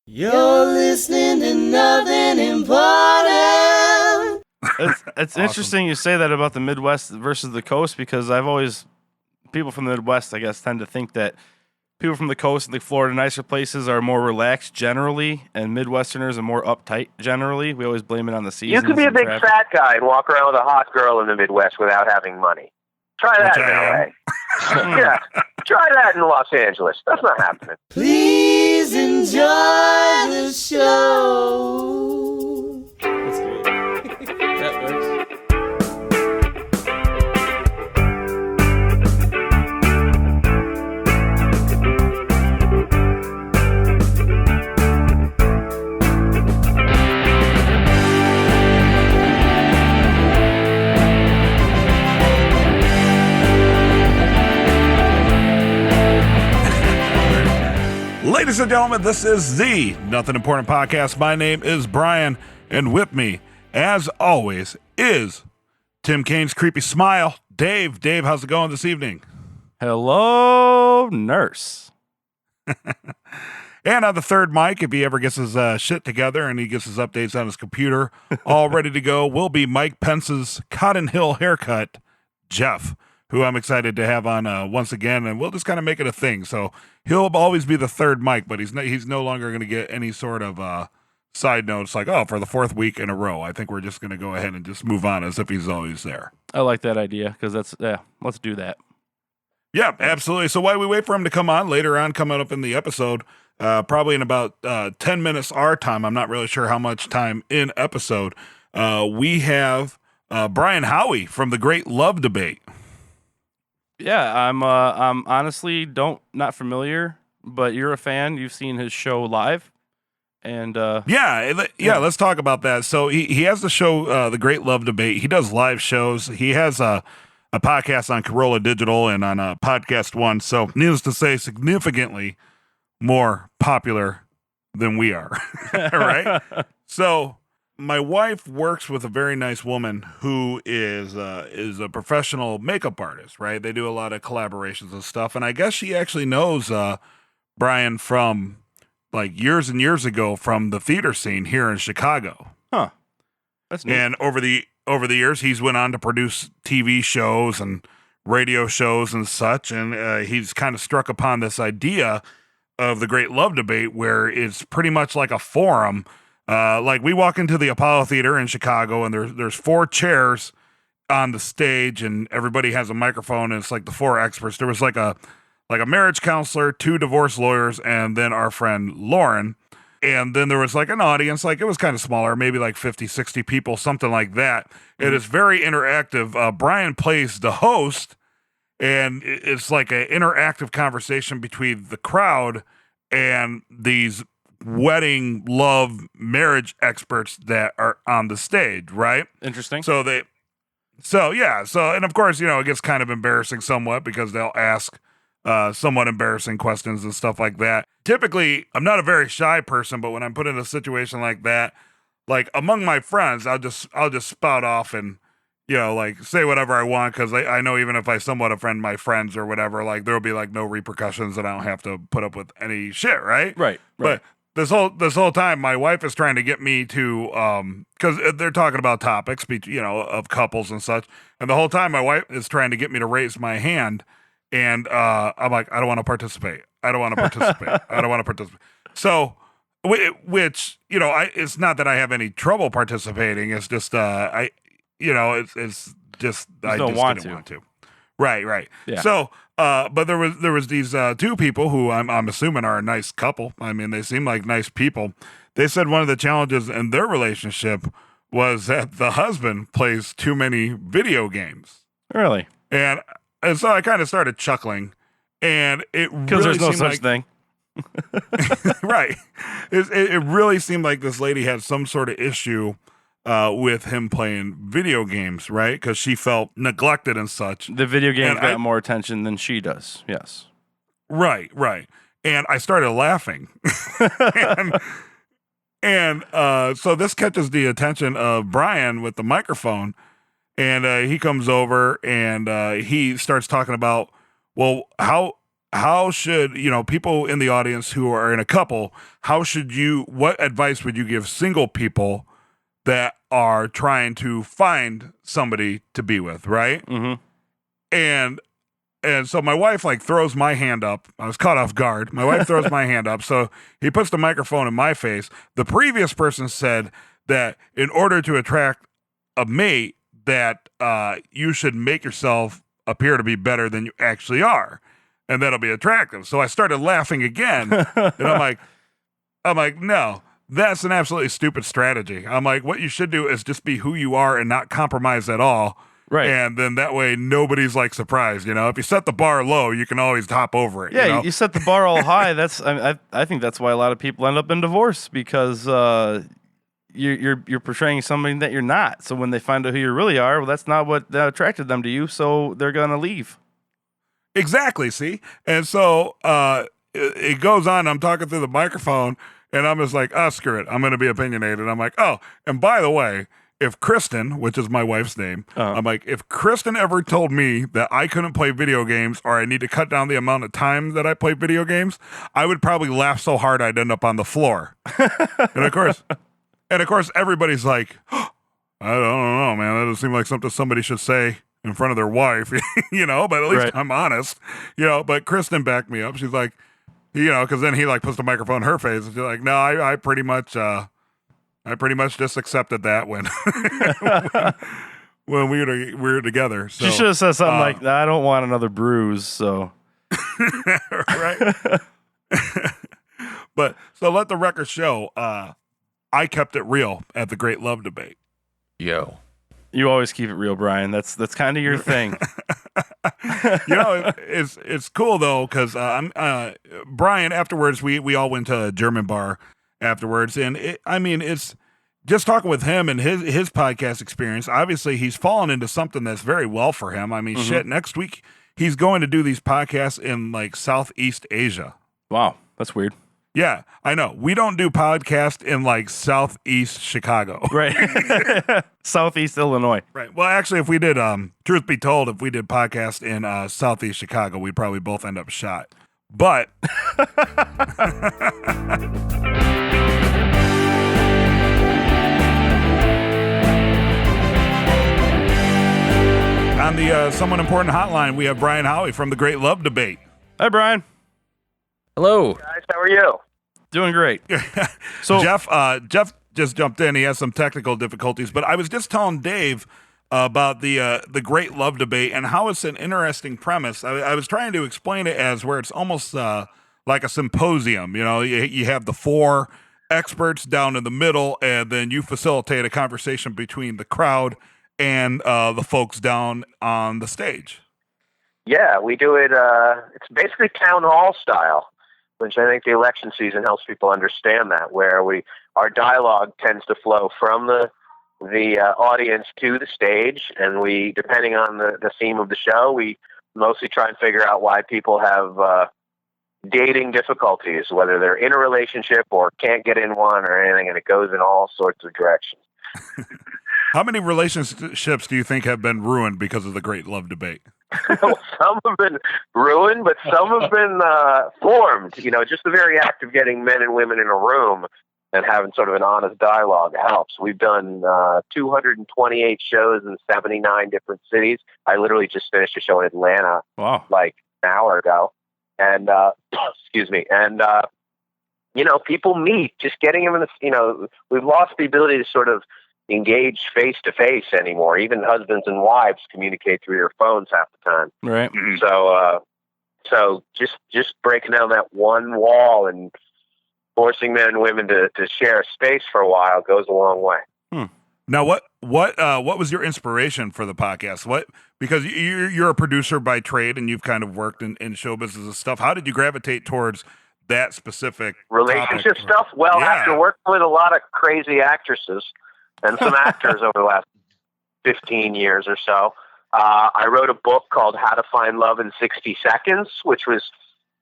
You're listening to nothing important. It's Awesome. interesting you say that about the Midwest versus the coast, because people from the Midwest, I guess, tend to think that people from the coast and the Florida nicer places are more relaxed generally, and Midwesterners are more uptight generally. We always blame it on the seasons. You could be a and big traffic. fat guy and walk around with a hot girl in the Midwest without having money. Try that Which in I LA. Yeah, try that in Los Angeles. That's not happening. Please enjoy the show. That's great. That works. Ladies and gentlemen, this is the Nothing Important Podcast. My name is Brian, and with me, as always, is Tim Kane's creepy smile, Dave. Dave, how's it going this evening? Hello, nurse. And on the third mic, if he ever gets his shit together and he gets his updates on his computer, all ready to go, will be Mike Pence's Cotton Hill haircut, Jeff, who I'm excited to have on once again, and we'll just kind of make it a thing. So he'll always be the third mic, but he's no longer going to get any sort of side notes like, oh, for the fourth week in a row. I think we're just going to go ahead and just move on as if he's always there. I like that idea, because let's do that. Yeah, absolutely. So while we wait for him to come on later on, coming up in the episode, probably in about 10 minutes our time, I'm not really sure how much time in episode, we have Brian Howie from the Great Love Debate. Yeah, I'm honestly not familiar, but you're a fan. You've seen his show live, and let's talk about that. So he has the show, the Great Love Debate. He does live shows. He has a podcast on Corolla Digital and on Podcast One. So needless to say, significantly more popular than we are, right? So my wife works with a very nice woman who is a professional makeup artist, right? They do a lot of collaborations and stuff. And I guess she actually knows Brian from like years and years ago from the theater scene here in Chicago. Huh. That's neat. And over the years, he's went on to produce TV shows and radio shows and such. And he's kind of struck upon this idea of the Great Love Debate, where it's pretty much like a forum. Like we walk into the Apollo Theater in Chicago, and there's four chairs on the stage, and everybody has a microphone, and it's like the four experts. There was like a marriage counselor, two divorce lawyers, and then our friend Lauren. And then there was like an audience, like it was kind of smaller, maybe like 50, 60 people, something like that. It is very interactive. Brian plays the host, and it's like an interactive conversation between the crowd and these wedding, love, marriage experts that are on the stage, right? Interesting. So and of course, it gets kind of embarrassing somewhat because they'll ask somewhat embarrassing questions and stuff like that. Typically, I'm not a very shy person, but when I'm put in a situation like that, like among my friends, I'll just spout off and, like say whatever I want, because I know even if I somewhat offend my friends or whatever, like there'll be like no repercussions and I don't have to put up with any shit, right? Right. But this whole time, my wife is trying to get me to, because they're talking about topics, of couples and such. And the whole time, my wife is trying to get me to raise my hand. And I'm like, I don't want to participate. I don't want to participate. I don't want to participate. So, which, it's not that I have any trouble participating. It's just, it's just, I don't just want didn't to. want to. Right. Yeah. So, but there was these two people who I'm assuming are a nice couple. I mean, they seem like nice people. They said one of the challenges in their relationship was that the husband plays too many video games. Really? And so I kind of started chuckling, and it Because really there's no seemed such like, thing. right. It really seemed like this lady had some sort of issue with him playing video games, right? Because she felt neglected and such. The video game And got more attention than she does. Yes. Right. And I started laughing. and so this catches the attention of Brian with the microphone. And he comes over and he starts talking about, well, how how should, people in the audience who are in a couple, what advice would you give single people that are trying to find somebody to be with, right? Mm-hmm. And so my wife throws my hand up. I was caught off guard. My wife throws my hand up. So he puts the microphone in my face. The previous person said that in order to attract a mate, that you should make yourself appear to be better than you actually are, and that'll be attractive. So I started laughing again, and I'm like, no, that's an absolutely stupid strategy. I'm like, what you should do is just be who you are and not compromise at all. Right. And then that way nobody's surprised, If you set the bar low, you can always hop over it. Yeah, you set the bar all high. I think that's why a lot of people end up in divorce, because you're portraying something that you're not. So when they find out who you really are, well, that's not what attracted them to you, so they're gonna leave. Exactly, see? And so it goes on. I'm talking through the microphone, and I'm just like, oh, screw it. I'm going to be opinionated. I'm like, oh, and by the way, if Kristen, which is my wife's name, I'm like, if Kristen ever told me that I couldn't play video games or I need to cut down the amount of time that I play video games, I would probably laugh so hard I'd end up on the floor. And of course, everybody's like, oh, I don't know, man. That doesn't seem like something somebody should say in front of their wife, but at least I'm honest, but Kristen backed me up. She's like, because then he puts the microphone in her face and she's like, no, I pretty much just accepted that when when we were together. So She should have said something like, I don't want another bruise, so. right. But so let the record show, I kept it real at the Great Love Debate. Yo. You always keep it real, Brian. That's kind of your thing. It's cool though, because Brian, afterwards we all went to a German bar afterwards, and it's just talking with him and his podcast experience. Obviously, he's fallen into something that's very well for him. Shit. Next week he's going to do these podcasts in Southeast Asia. Wow, that's weird. Yeah, I know. We don't do podcasts in Southeast Chicago. Right. Southeast Illinois. Right. Well, actually, if we did, truth be told, if we did podcasts in Southeast Chicago, we'd probably both end up shot. But on the Somewhat Important hotline, we have Brian Howie from the Great Love Debate. Hi, Brian. Hello. Guys, how are you? Doing great. So Jeff just jumped in. He has some technical difficulties, but I was just telling Dave about the Great Love Debate and how it's an interesting premise. I was trying to explain it as where it's almost like a symposium. You have the four experts down in the middle, and then you facilitate a conversation between the crowd and the folks down on the stage. Yeah, we do it. It's basically town hall style, which I think the election season helps people understand that, where our dialogue tends to flow from the audience to the stage, and we, depending on the theme of the show, we mostly try and figure out why people have dating difficulties, whether they're in a relationship or can't get in one or anything, and it goes in all sorts of directions. How many relationships do you think have been ruined because of the Great Love Debate? Well, some have been ruined, but some have been formed. Just the very act of getting men and women in a room and having sort of an honest dialogue helps. We've done 228 shows in 79 different cities. I literally just finished a show in Atlanta, wow, an hour ago. And, excuse me. And, people meet, just getting them in the, we've lost the ability to sort of engage face to face anymore. Even husbands and wives communicate through their phones half the time. right. So just breaking down that one wall and forcing men and women to share space for a while goes a long way. Now, what was your inspiration for the podcast? Because you're a producer by trade and you've kind of worked in show business and stuff. How did you gravitate towards that specific relationship topic? stuff? Well, Yeah. after working with a lot of crazy actresses and some actors over the last 15 years or so, I wrote a book called How to Find Love in 60 Seconds, which was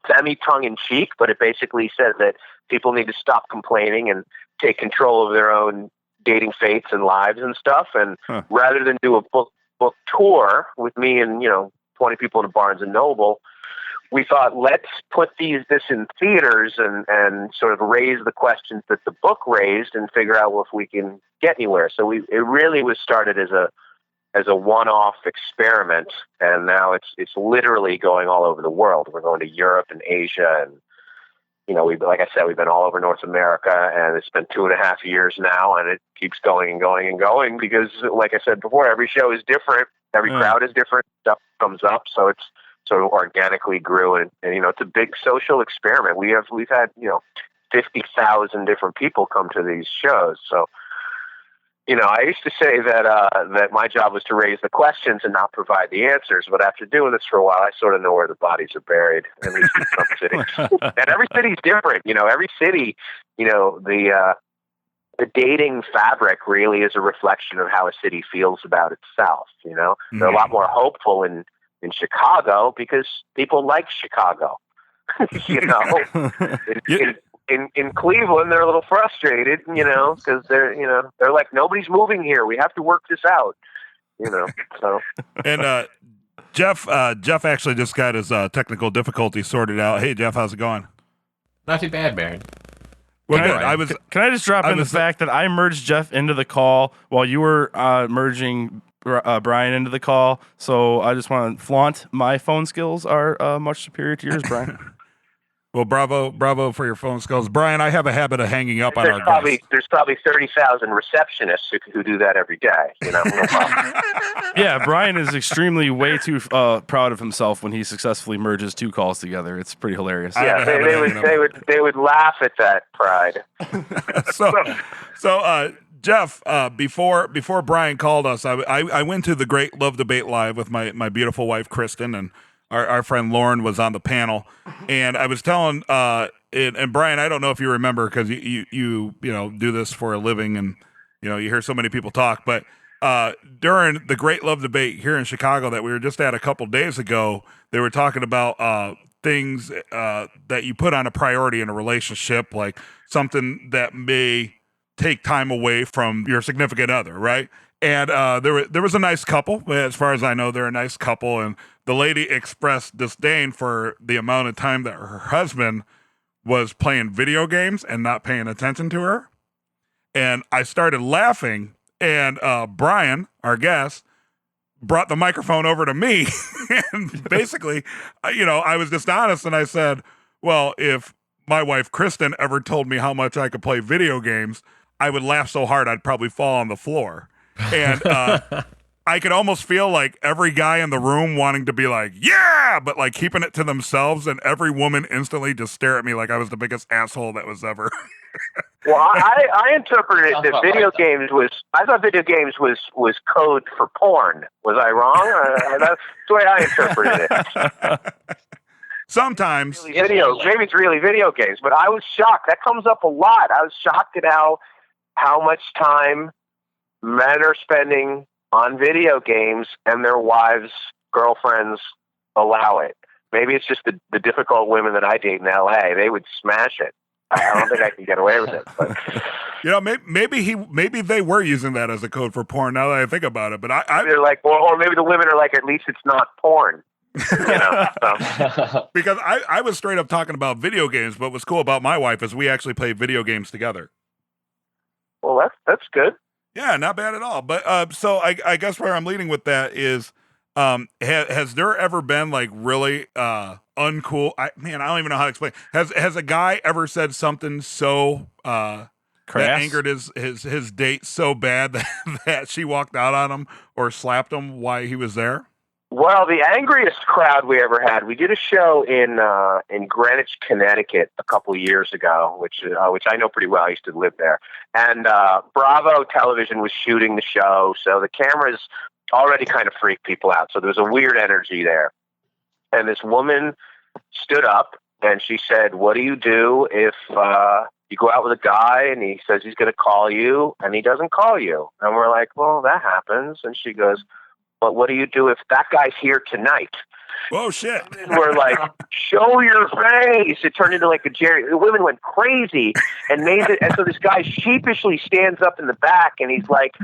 semi-tongue-in-cheek, but it basically said that people need to stop complaining and take control of their own dating fates and lives and stuff. And rather than do a book tour with me and 20 people in a Barnes and Noble, we thought, let's put this in theaters and sort of raise the questions that the book raised and figure out if we can get anywhere. So it really was started as a one-off experiment, and now it's literally going all over the world. We're going to Europe and Asia, and like I said, we've been all over North America, and it's been 2.5 years now, and it keeps going and going and going because, like I said before, every show is different, every crowd is different, stuff comes up, so it's sort of organically grew, and it's a big social experiment. We've had 50,000 different people come to these shows, so. I used to say that my job was to raise the questions and not provide the answers. But after doing this for a while, I sort of know where the bodies are buried, at least in some cities. And every city's different. Every city, the dating fabric really is a reflection of how a city feels about itself. They're a lot more hopeful in Chicago because people like Chicago. In Cleveland, they're a little frustrated, because they're like, nobody's moving here. We have to work this out, so. And Jeff actually just got his technical difficulty sorted out. Hey, Jeff, how's it going? Not too bad, Baron. Well, Can good. Can I just drop in the fact that I merged Jeff into the call while you were merging Brian into the call? So I just want to flaunt my phone skills are much superior to yours, Brian. Well, bravo for your phone skills, Brian. I have a habit of hanging up on our guests. There's probably 30,000 receptionists who do that every day. No problem. Yeah, Brian is extremely way too proud of himself when he successfully merges two calls together. It's pretty hilarious. Yeah, they would laugh at that pride. So Jeff, before Brian called us, I went to the Great Love Debate Live with my beautiful wife Kristen, and our friend Lauren was on the panel, and I was telling and Brian, I don't know if you remember because you do this for a living, and you hear so many people talk, but during the Great Love Debate here in Chicago that we were just at a couple days ago, they were talking about things that you put on a priority in a relationship, like something that may take time away from your significant other, right? And there was a nice couple. As far as I know, they're a nice couple. And the lady expressed disdain for the amount of time that her husband was playing video games and not paying attention to her. And I started laughing. And Brian, our guest, brought the microphone over to me. And basically, I was just honest. And I said, well, if my wife, Kristen, ever told me how much I could play video games, I would laugh so hard I'd probably fall on the floor. And I could almost feel like every guy in the room wanting to be like, yeah, but like keeping it to themselves, and every woman instantly just stare at me like I was the biggest asshole that was ever. Well, I interpreted it that video games was code for porn. Was I wrong? That's the way I interpreted it. Sometimes. Maybe it's really video games, but I was shocked. That comes up a lot. I was shocked at how much time men are spending on video games and their wives, girlfriends allow it. Maybe it's just the difficult women that I date in LA. They would smash it. I don't think I can get away with it. But. Maybe they were using that as a code for porn now that I think about it. But they're like, or maybe the women are like, at least it's not porn. Because I was straight up talking about video games, but what's cool about my wife is we actually play video games together. Well, that's good. Yeah, not bad at all. But so I guess where I'm leading with that is, has there ever been like really uncool? I don't even know how to explain. Has a guy ever said something so that angered his date so bad that she walked out on him or slapped him while he was there? Well, the angriest crowd we ever had, we did a show in Greenwich, Connecticut a couple of years ago, which I know pretty well. I used to live there. And Bravo Television was shooting the show, so the cameras already kind of freaked people out. So there was a weird energy there. And this woman stood up and she said, what do you do if you go out with a guy and he says he's going to call you and he doesn't call you? And we're like, well, that happens. And she goes, but what do you do if that guy's here tonight? Oh shit! Women were like, "Show your face!" It turned into like a Jerry. The women went crazy and made it. And so this guy sheepishly stands up in the back and he's like,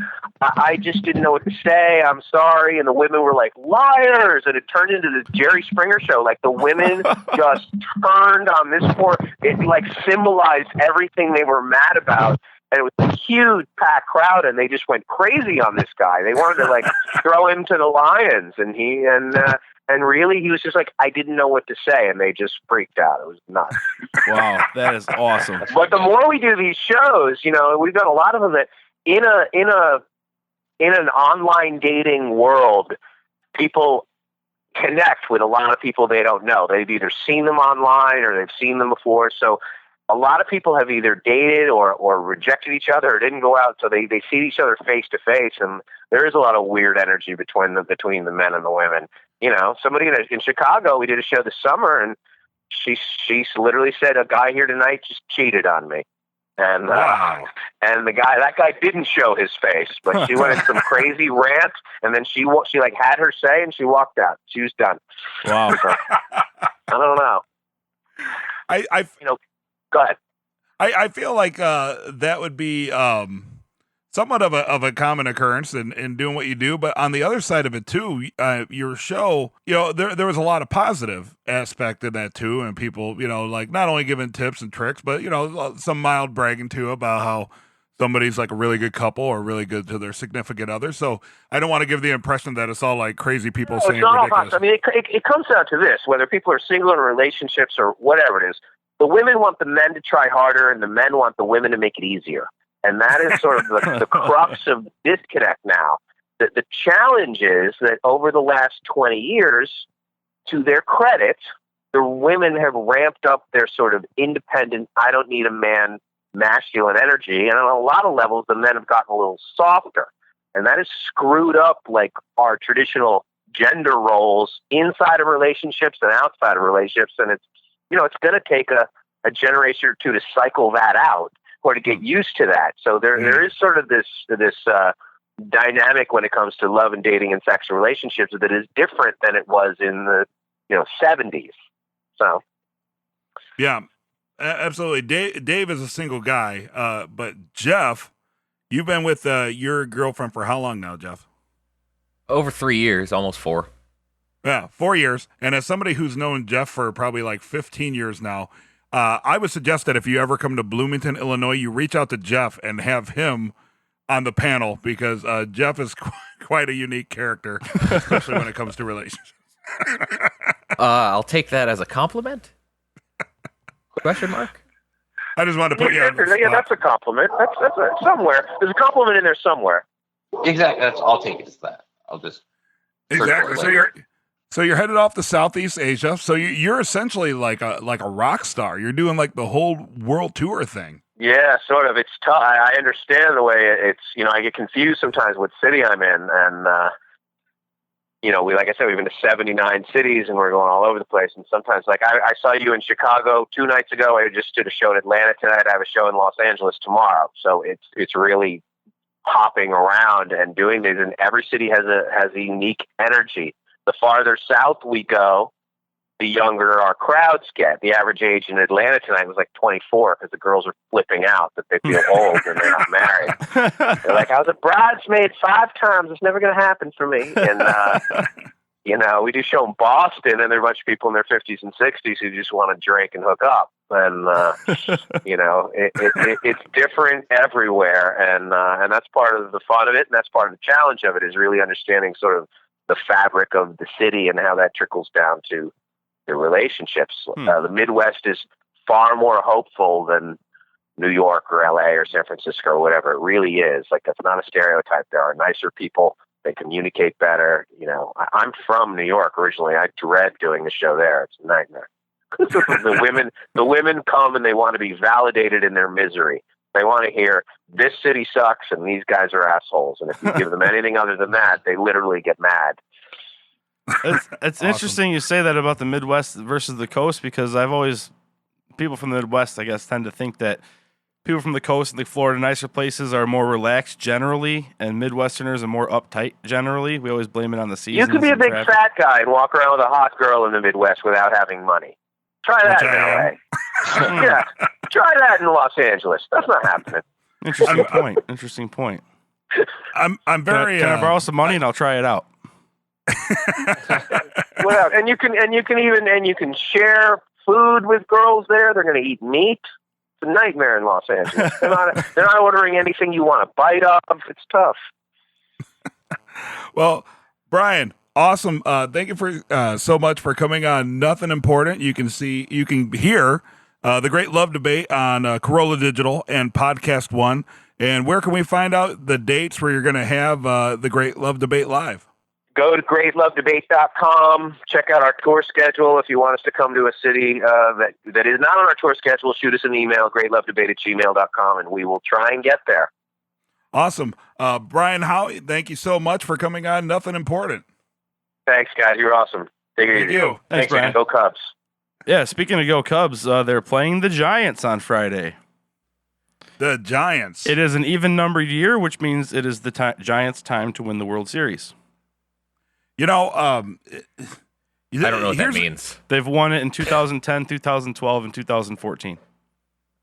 "I just didn't know what to say. I'm sorry." And the women were like, "Liars!" And it turned into this Jerry Springer show. Like the women just turned on this poor. It like symbolized everything they were mad about. And it was a huge packed crowd, and they just went crazy on this guy. They wanted to like throw him to the lions, and really he was just like, I didn't know what to say, and they just freaked out. It was nuts. Wow, that is awesome. But the more we do these shows, you know, we've done a lot of them that in an online dating world, people connect with a lot of people they don't know. They've either seen them online or they've seen them before. So a lot of people have either dated or rejected each other or didn't go out, so they see each other face to face, and there is a lot of weird energy between the men and the women. You know, somebody in Chicago, we did a show this summer, and she literally said, "A guy here tonight just cheated on me," and Wow. and that guy didn't show his face, but she went in some crazy rant, and then she like had her say, and she walked out. She was done. Wow. So, I don't know. Go ahead. I feel like that would be somewhat of a common occurrence in doing what you do, but on the other side of it too, your show, you know, there was a lot of positive aspect in that too, and people, you know, like not only giving tips and tricks, but you know, some mild bragging too about how somebody's like a really good couple or really good to their significant other. So I don't want to give the impression that it's all like crazy people saying ridiculous. I mean, it comes down to this: whether people are single in relationships or whatever it is. The women want the men to try harder, and the men want the women to make it easier. And that is sort of the crux of disconnect now. The challenge is that over the last 20 years, to their credit, the women have ramped up their sort of independent, I don't need a man, masculine energy. And on a lot of levels, the men have gotten a little softer. And that has screwed up like our traditional gender roles inside of relationships and outside of relationships. And it's going to take a generation or two to cycle that out or to get used to that. So there is sort of this dynamic when it comes to love and dating and sex and relationships that is different than it was in the 70s. So yeah, absolutely. Dave is a single guy, but Jeff, you've been with your girlfriend for how long now, Jeff? Over 3 years, almost 4. Yeah, 4 years. And as somebody who's known Jeff for probably like 15 years now, I would suggest that if you ever come to Bloomington, Illinois, you reach out to Jeff and have him on the panel because Jeff is quite a unique character, especially when it comes to relationships. I'll take that as a compliment? Question mark? I just wanted to put you on the spot. Yeah, that's a compliment. That's somewhere. There's a compliment in there somewhere. Exactly. I'll take it as that. I'll just Exactly. So you're headed off to Southeast Asia. So you're essentially like a rock star. You're doing like the whole world tour thing. Yeah, sort of. It's tough. I understand the way it's. I get confused sometimes what city I'm in, and like I said, we've been to 79 cities, and we're going all over the place. And sometimes, like I saw you in Chicago 2 nights ago. I just did a show in Atlanta tonight. I have a show in Los Angeles tomorrow. So it's really hopping around and doing these, and every city has a unique energy. The farther south we go, the younger our crowds get. The average age in Atlanta tonight was like 24 because the girls are flipping out that they feel old and they're not married. They're like, I was a bridesmaid 5 times. It's never going to happen for me. And, we do show in Boston, and there are a bunch of people in their 50s and 60s who just want to drink and hook up. And, it's different everywhere. And that's part of the fun of it. And that's part of the challenge of it is really understanding sort of the fabric of the city and how that trickles down to the relationships. The Midwest is far more hopeful than New York or LA or San Francisco or whatever. It really is. Like, that's not a stereotype. There are nicer people. They communicate better. I'm from New York originally. I dread doing the show there. It's a nightmare. The women come and they want to be validated in their misery. They want to hear this city sucks and these guys are assholes. And if you give them anything other than that, they literally get mad. It's Awesome. interesting you say that about the Midwest versus the coast because people from the Midwest, I guess, tend to think that people from the coast and the Florida nicer places are more relaxed generally, and Midwesterners are more uptight generally. We always blame it on the seasons. You could be a and big traffic. fat guy and walk around with a hot girl in the Midwest without having money. Try that Which in I LA. Yeah, try that in Los Angeles. That's not happening. Interesting point. Interesting point. I'm very. Can I borrow some money and I'll try it out? Well, and you can share food with girls there. They're going to eat meat. It's a nightmare in Los Angeles. They're not ordering anything you want to bite of. It's tough. Well, Brian, awesome. Thank you for so much for coming on Nothing Important. You can hear the Great Love Debate on Corolla Digital and Podcast One. And where can we find out the dates where you're going to have the Great Love Debate live? Go to greatlovedebate.com. Check out our tour schedule. If you want us to come to a city that is not on our tour schedule, shoot us an email, greatlovedebate@gmail.com, and we will try and get there. Awesome. Brian Howie, thank you so much for coming on Nothing Important. Thanks, guys. You're awesome. Take it Thank easy. you. Thanks, Brian. man. Go Cubs. Yeah, speaking of Go Cubs, they're playing the Giants on Friday. The Giants. It is an even-numbered year, which means it is the Giants' time to win the World Series. You know, I don't know what that means. They've won it in 2010, 2012, and 2014.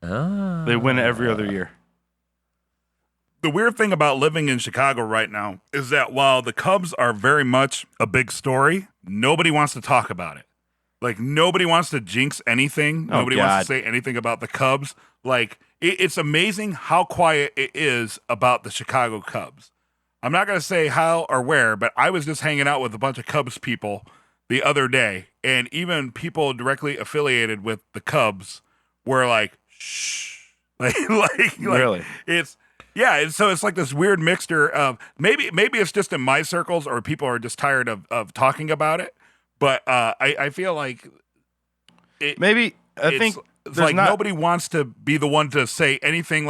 Ah. They win it every other year. The weird thing about living in Chicago right now is that while the Cubs are very much a big story, nobody wants to talk about it. Like, nobody wants to jinx anything. Oh, Nobody wants to say anything about the Cubs. Like, it's amazing how quiet it is about the Chicago Cubs. I'm not going to say how or where, but I was just hanging out with a bunch of Cubs people the other day, and even people directly affiliated with the Cubs were like, shh. Really? So it's like this weird mixture of maybe it's just in my circles or people are just tired of talking about it. But I feel like I think it's like nobody wants to be the one to say anything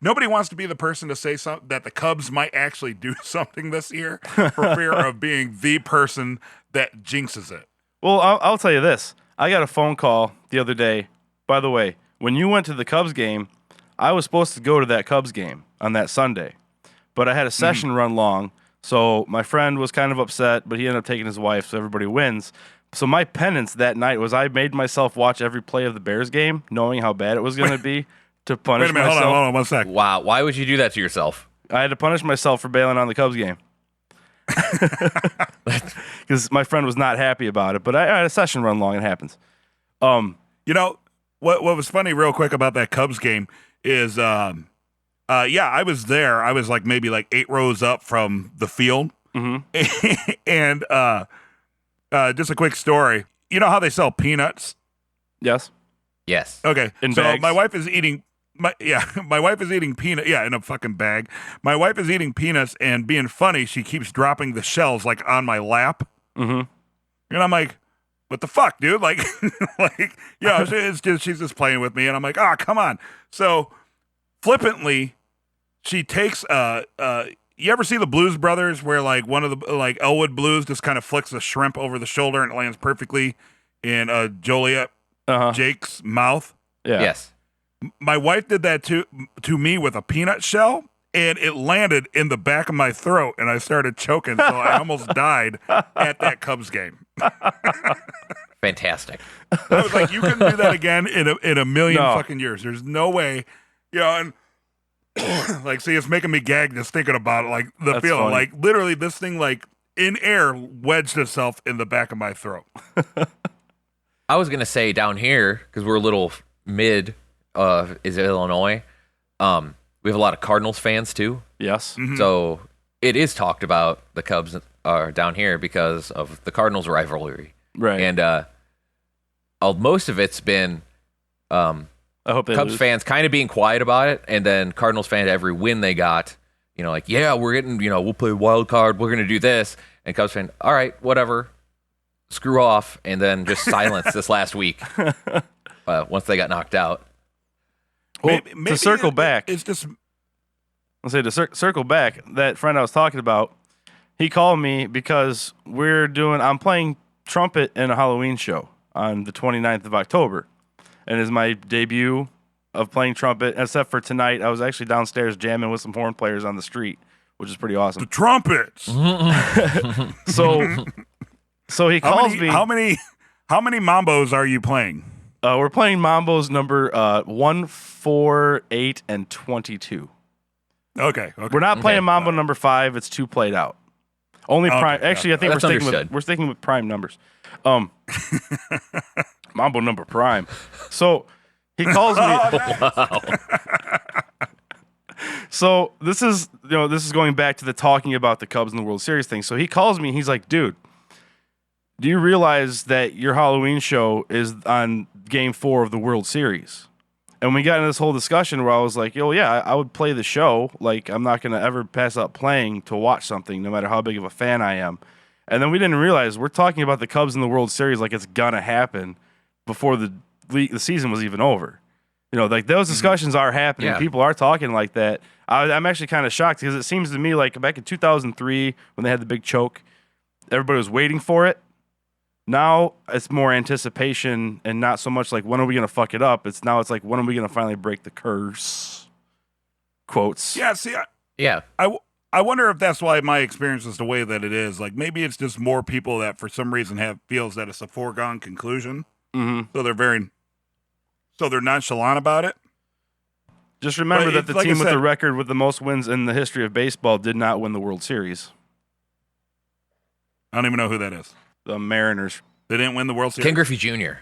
nobody wants to be the person to say something that the Cubs might actually do something this year for fear of being the person that jinxes it. Well, I'll tell you this. I got a phone call the other day. By the way, when you went to the Cubs game, I was supposed to go to that Cubs game on that Sunday, but I had a session run long, so my friend was kind of upset, but he ended up taking his wife, so everybody wins. So my penance that night was I made myself watch every play of the Bears game, knowing how bad it was going to be, to punish Wait a minute, myself. hold on 1 sec. Wow. Why would you do that to yourself? I had to punish myself for bailing on the Cubs game. Because my friend was not happy about it, but I had a session run long. It happens. You know, what was funny real quick about that Cubs game is, I was there. I was maybe 8 rows up from the field. Mm-hmm. And just a quick story. You know how they sell peanuts? Yes. Yes. Okay. In so bags? my wife is eating my wife is eating peanut in a fucking bag. My wife is eating peanuts and being funny, she keeps dropping the shells on my lap. Mm-hmm. And I'm like, what the fuck, dude? She's just playing with me, and I'm like, come on. So flippantly, she takes you ever see the Blues Brothers where one of the Elwood Blues just kind of flicks a shrimp over the shoulder and it lands perfectly in Joliet Jake's mouth? Yeah. Yes. My wife did that to me with a peanut shell, and it landed in the back of my throat, and I started choking, so I almost died at that Cubs game. Fantastic. I was like, you couldn't do that again in a million No. fucking years. There's no way. And see, it's making me gag just thinking about it. The That's feeling, funny. literally this thing, in air, wedged itself in the back of my throat. I was going to say down here, because we're a little mid is Illinois, we have a lot of Cardinals fans too. Yes. Mm-hmm. So it is talked about the Cubs are down here because of the Cardinals rivalry. Right. And most of it's been I hope they Cubs lose. fans kind of being quiet about it, and then Cardinals fans every win they got, we're getting, we'll play wild card, we're going to do this, and Cubs fan, all right, whatever, screw off, and then just silence this last week once they got knocked out. Well, Maybe to circle back, it's just I'll say circle back, that friend I was talking about, he called me because I'm playing trumpet in a Halloween show on the 29th of October. And it's my debut of playing trumpet. Except for tonight, I was actually downstairs jamming with some horn players on the street, which is pretty The awesome. trumpets. So he calls me. How many mambos are you playing? We're playing Mambo's number 1, 4, 8, and 22. Okay. We're not playing Mambo number 5. It's 2 played out. Only Okay, prime. Actually, I think That's understood. we're sticking with prime numbers. Mambo number prime. So he calls me. So this is going back to the talking about the Cubs and the World Series thing. So he calls me. He's like, dude, do you realize that your Halloween show is on Game 4 of the World Series? And we got into this whole discussion where I was like, yo, yeah, I would play the show. Like, I'm not going to ever pass up playing to watch something, no matter how big of a fan I am. And then we didn't realize we're talking about the Cubs in the World Series like it's going to happen before the season was even over. Like those discussions are happening. Yeah. People are talking like that. I'm actually kind of shocked because it seems to me like back in 2003 when they had the big choke, everybody was waiting for it. Now it's more anticipation and not so much like when are we going to fuck it up. It's like when are we going to finally break the curse? Quotes. Yeah. See, Yeah. I wonder if that's why my experience is the way that it is. Like maybe it's just more people that for some reason feels that it's a foregone conclusion. Mm-hmm. So they're nonchalant about it. Just remember that the like I team with said- the record with the most wins in the history of baseball did not win the World Series. I don't even know who that is. The Mariners. They didn't win the World Series. Ken Griffey Jr.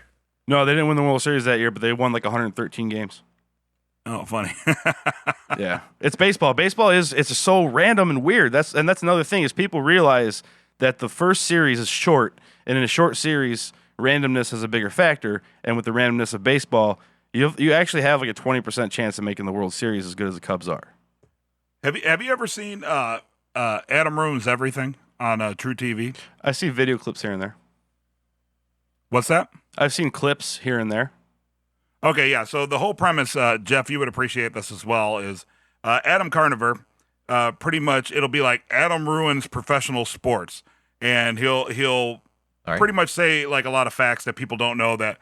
No, they didn't win the World Series that year, but they won like 113 games. Oh, funny. Yeah, it's baseball. Baseball it's so random and weird. That's another thing is people realize that the first series is short, and in a short series, randomness is a bigger factor. And with the randomness of baseball, you actually have like a 20% chance of making the World Series as good as the Cubs are. Have you ever seen Adam Ruins Everything on True TV? I see video clips here and there. What's that? I've seen clips here and there. Okay, yeah. So the whole premise, Jeff, you would appreciate this as well, is Adam Carniver. Pretty much, it'll be like Adam ruins professional sports, and he'll right. pretty much say like a lot of facts that people don't know that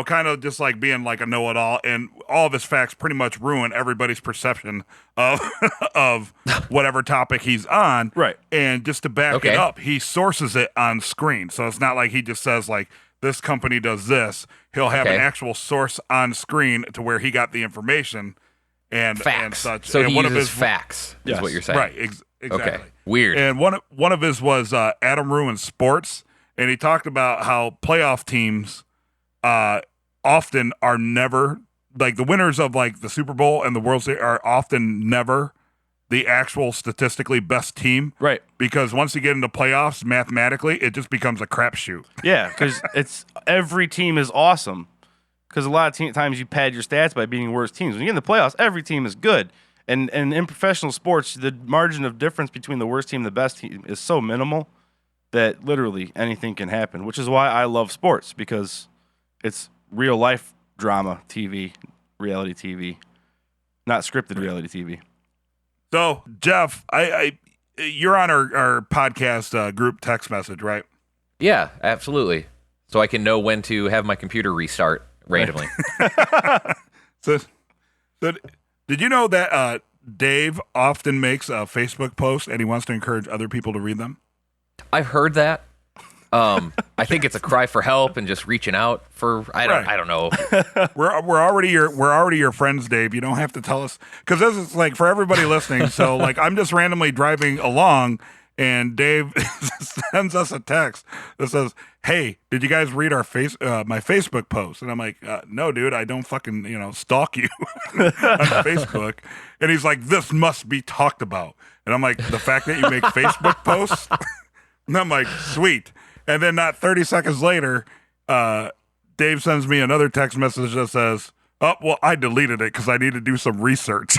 kind of just like being like a know-it-all, and all of his facts pretty much ruin everybody's perception of of whatever topic he's on. Right. And just to back it up, he sources it on screen, so it's not like he just says like this company does this. He'll have an actual source on screen to where he got the information and facts. And such. So and he uses facts, Yes. is what you're saying. Right, exactly. Okay, weird. And one of his was Adam Ruins Sports, and he talked about how playoff teams often are never like the winners of like the Super Bowl and the World Series are often never the actual statistically best team. Right. Because once you get into playoffs, mathematically, it just becomes a crapshoot. Yeah, because every team is awesome. Because a lot of times you pad your stats by beating worse teams. When you get in the playoffs, every team is good. And in professional sports, the margin of difference between the worst team and the best team is so minimal that literally anything can happen, which is why I love sports, because it's real life drama TV, reality TV, not scripted reality TV. So, Jeff, you're on our podcast group text message, right? Yeah, absolutely. So I can know when to have my computer restart randomly. So did you know that Dave often makes a Facebook post and he wants to encourage other people to read them? I've heard that. I think it's a cry for help and just reaching out for I don't know. We're already your friends, Dave. You don't have to tell us, because this is like for everybody listening. So like I'm just randomly driving along, and Dave sends us a text that says, "Hey, did you guys read our my Facebook post?" And I'm like, "No, dude, I don't fucking stalk you on Facebook." And he's like, "This must be talked about." And I'm like, "The fact that you make Facebook posts?" And I'm like, "Sweet." And then not 30 seconds later, Dave sends me another text message that says, "Oh, well, I deleted it because I need to do some research."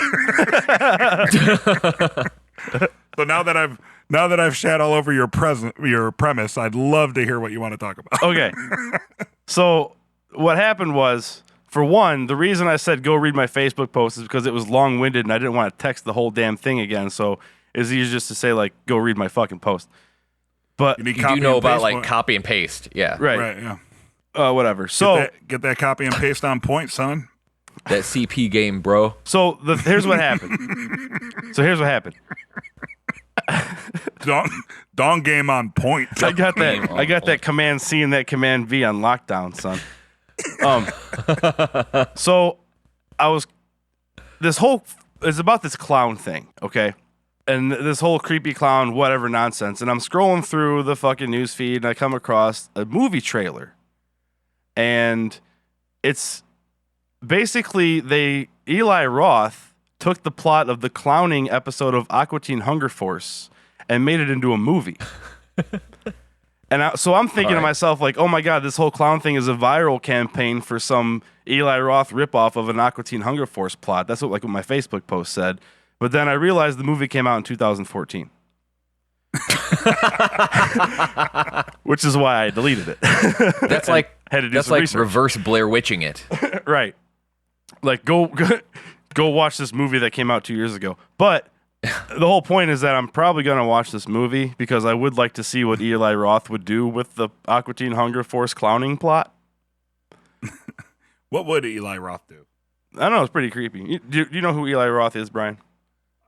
So now that I've shat all over your premise, I'd love to hear what you want to talk about. Okay. So what happened was, for one, the reason I said go read my Facebook post is because it was long-winded and I didn't want to text the whole damn thing again. So it's easier just to say, like, go read my fucking post. But You do know about like copy and paste. Yeah. right. Right, yeah. Whatever. So Get that copy and paste on point, son. That CP game, bro. So here's what happened. Dong game on point. I got that Command C and that Command V on lockdown, son. So it's about this clown thing, okay? And this whole creepy clown, whatever nonsense. And I'm scrolling through the fucking news feed and I come across a movie trailer. And it's basically Eli Roth took the plot of the clowning episode of Aqua Teen Hunger Force and made it into a movie. And so I'm thinking to myself, like, oh my God, this whole clown thing is a viral campaign for some Eli Roth ripoff of an Aqua Teen Hunger Force plot. That's what my Facebook post said. But then I realized the movie came out in 2014. Which is why I deleted it. That's like had to do some research. reverse Blair Witching it. Right. Like go watch this movie that came out 2 years ago. But the whole point is that I'm probably going to watch this movie because I would like to see what Eli Roth would do with the Aqua Teen Hunger Force clowning plot. What would Eli Roth do? I don't know. It's pretty creepy. Do you know who Eli Roth is, Brian?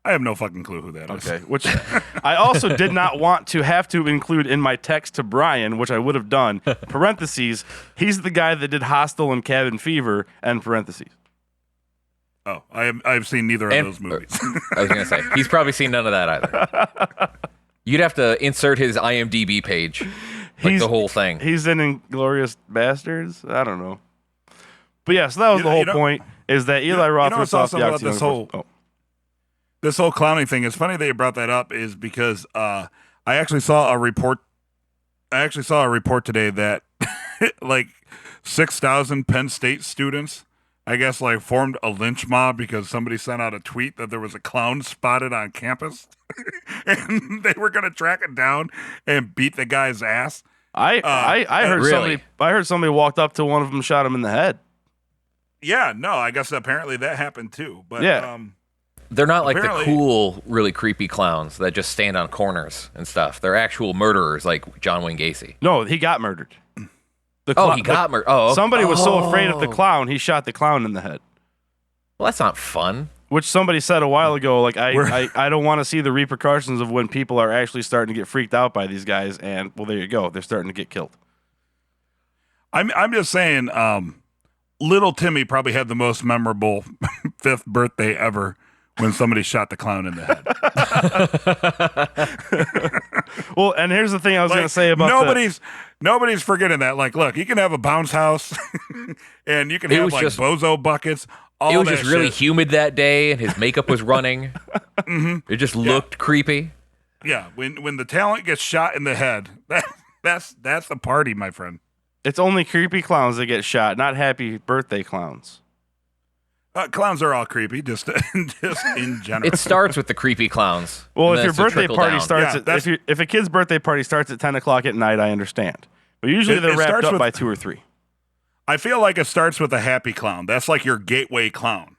I have no fucking clue who that is. Okay. Which I also did not want to have to include in my text to Brian, which I would have done. Parentheses. He's the guy that did Hostel and Cabin Fever, and parentheses. Oh, I've seen neither of those movies. I was going to say, he's probably seen none of that either. You'd have to insert his IMDb page, like the whole thing. He's in Inglourious Bastards? I don't know. But yeah, so that was the whole point, is that Eli Roth ripped off the about this whole clowning thing. It's funny that you brought that up is because I actually saw a report today that like 6,000 Penn State students, I guess, like formed a lynch mob because somebody sent out a tweet that there was a clown spotted on campus and they were going to track it down and beat the guy's ass. I heard somebody walked up to one of them and shot him in the head. Yeah, no, I guess apparently that happened too. But yeah. They're not like the cool, really creepy clowns that just stand on corners and stuff. They're actual murderers like John Wayne Gacy. No, he got murdered. He got murdered. Oh, somebody was so afraid of the clown, he shot the clown in the head. Well, that's not fun. Which somebody said a while ago, like, I don't want to see the repercussions of when people are actually starting to get freaked out by these guys. And, well, there you go. They're starting to get killed. I'm just saying, little Timmy probably had the most memorable 5th birthday ever when somebody shot the clown in the head. Well, and here's the thing I was going to say about nobody's forgetting that. Like, look, you can have a bounce house and you can have like bozo buckets. It was just really humid that day and his makeup was running. It just looked creepy. Yeah, when the talent gets shot in the head, that's the party, my friend. It's only creepy clowns that get shot, not happy birthday clowns. Clowns are all creepy, just in general. It starts with the creepy clowns. Well, if your birthday party starts if a kid's birthday party starts at 10 o'clock at night, I understand. But usually they're wrapped up by 2 or 3. I feel like it starts with a happy clown. That's like your gateway clown.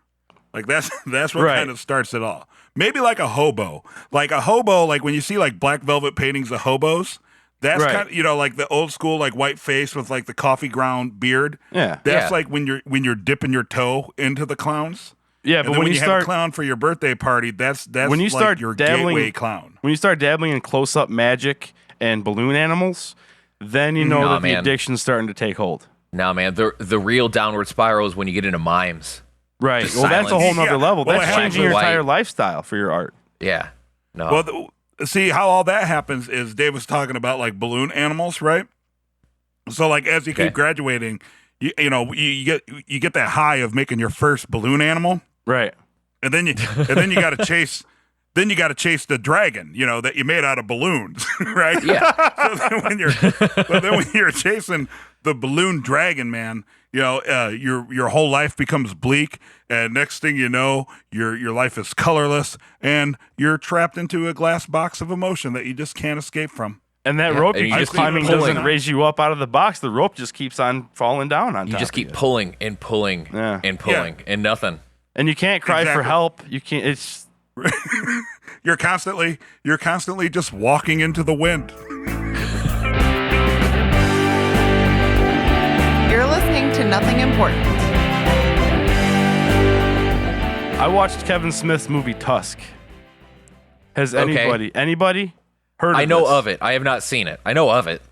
Like that's what kind of starts it all. Maybe like a hobo. Like a hobo, like when you see like black velvet paintings of hobos, that's kind of, like the old school like white face with like the coffee ground beard. Yeah. That's like when you're dipping your toe into the clowns. Yeah, and but then when you start have a clown for your birthday party, that's when you like start your dabbling, gateway clown. When you start dabbling in close-up magic and balloon animals, then you know that the addiction's starting to take hold. No, man, the real downward spiral is when you get into mimes. Right. Well, that's a whole nother level. Well, that's changing your entire lifestyle for your art. Yeah. No. Well, see how all that happens is Dave was talking about like balloon animals, right? So like as you keep graduating, you get that high of making your first balloon animal, right? And then you got to chase. Then you got to chase the dragon, that you made out of balloons, right? Yeah. So then when you're chasing the balloon dragon, man, your whole life becomes bleak, and next thing you know, your life is colorless, and you're trapped into a glass box of emotion that you just can't escape from. And that rope you keep climbing doesn't raise you up out of the box. The rope just keeps on falling down on top. You just keep pulling and pulling and pulling and nothing. And you can't cry for help. You can't. It's you're constantly just walking into the wind. You're listening to Nothing Important. I watched Kevin Smith's movie Tusk. Has Okay. anybody heard of I know this? of it. I have not seen it. I know of it.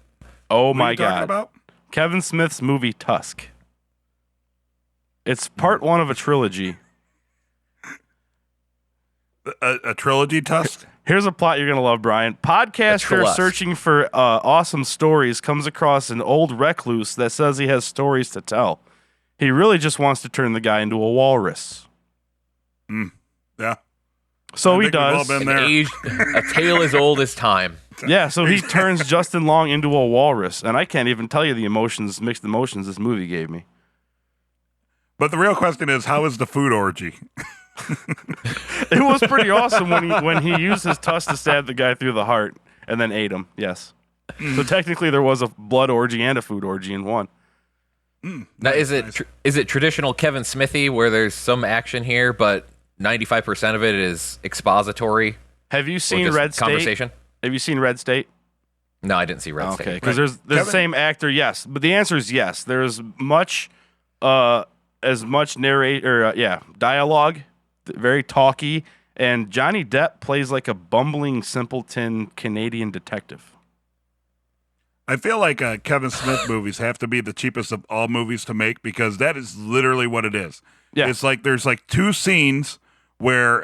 Oh What are my you talking God. about? Kevin Smith's movie Tusk. It's part one of a trilogy. A trilogy, Tusk? Here's a plot you're going to love, Brian. Podcaster Trust. searching for awesome stories comes across an old recluse that says he has stories to tell. He really just wants to turn the guy into a walrus. Yeah. So I he think we've all does. been there. A tale as old as time. Yeah, so he turns Justin Long into a walrus. And I can't even tell you the mixed emotions this movie gave me. But the real question is, how is the food orgy? It was pretty awesome when he used his tusk to stab the guy through the heart and then ate him. Yes. So technically there was a blood orgy and a food orgy in one. Now, is it traditional Kevin Smithy where there's some action here, but 95% of it is expository? Have you or seen just Red State? conversation? Have you seen Red State? No, I didn't see Red Okay, State. because there's Kevin- the same actor, yes, but the answer is yes. There's as much dialogue, very talky, and Johnny Depp plays like a bumbling simpleton Canadian detective. I feel like Kevin Smith movies have to be the cheapest of all movies to make because that is literally what it is. Yeah. It's like there's like two scenes where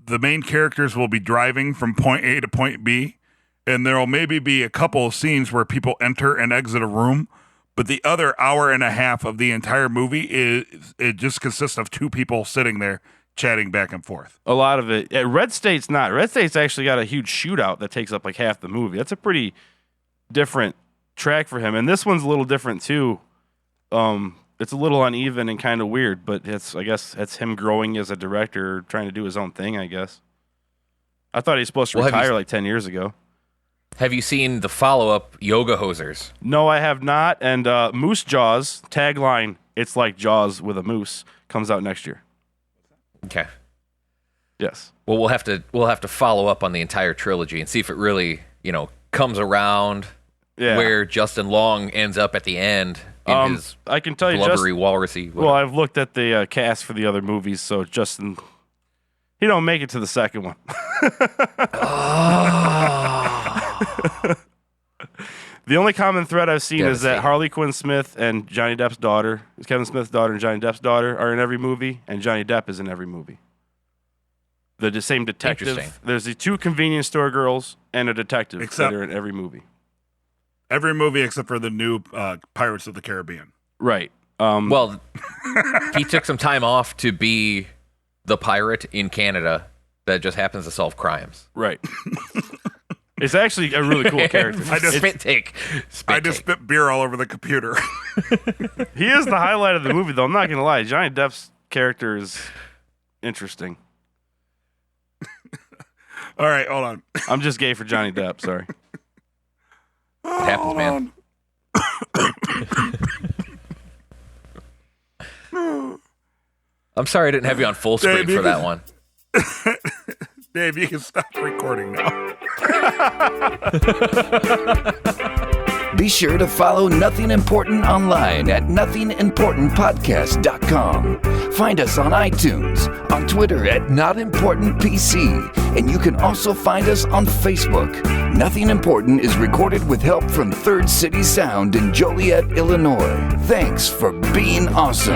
the main characters will be driving from point A to point B, and there will maybe be a couple of scenes where people enter and exit a room, but the other hour and a half of the entire movie it just consists of two people sitting there chatting back and forth. A lot of it. Red State's not. Red State's actually got a huge shootout that takes up like half the movie. That's a pretty different track for him, and this one's a little different too. It's a little uneven and kind of weird, but I guess it's him growing as a director, trying to do his own thing. I guess. I thought he was supposed to Well, have you- retire like 10 years ago. Have you seen the follow-up, Yoga Hosers? No, I have not. And Moose Jaws tagline: "It's like Jaws with a moose," comes out next year. Okay. Yes. Well, we'll have to follow up on the entire trilogy and see if it really, comes around Yeah. where Justin Long ends up at the end in his I can tell you, blubbery, walrusy. well, I've looked at the cast for the other movies, so Justin, he don't make it to the second one. The only common thread I've seen is that Devastating. Harley Quinn Smith and Johnny Depp's daughter, Kevin Smith's daughter and Johnny Depp's daughter, are in every movie, and Johnny Depp is in every movie. The same detective. Interesting. There's the two convenience store girls and a detective Except- that are in every movie. Every movie except for the new Pirates of the Caribbean. Right. Well, he took some time off to be the pirate in Canada that just happens to solve crimes. Right. It's actually a really cool character. Spit take. I just spit beer all over the computer. He is the highlight of the movie, though. I'm not going to lie. Johnny Depp's character is interesting. All right, hold on. I'm just gay for Johnny Depp. Sorry. It happens, man. I'm sorry I didn't have you on full screen Dave, you for that can- one. Dave, you can stop recording now. Be sure to follow Nothing Important online at nothingimportantpodcast.com. Find us on iTunes, on Twitter at NotImportantPC, and you can also find us on Facebook. Nothing Important is recorded with help from Third City Sound in Joliet, Illinois. Thanks for being awesome.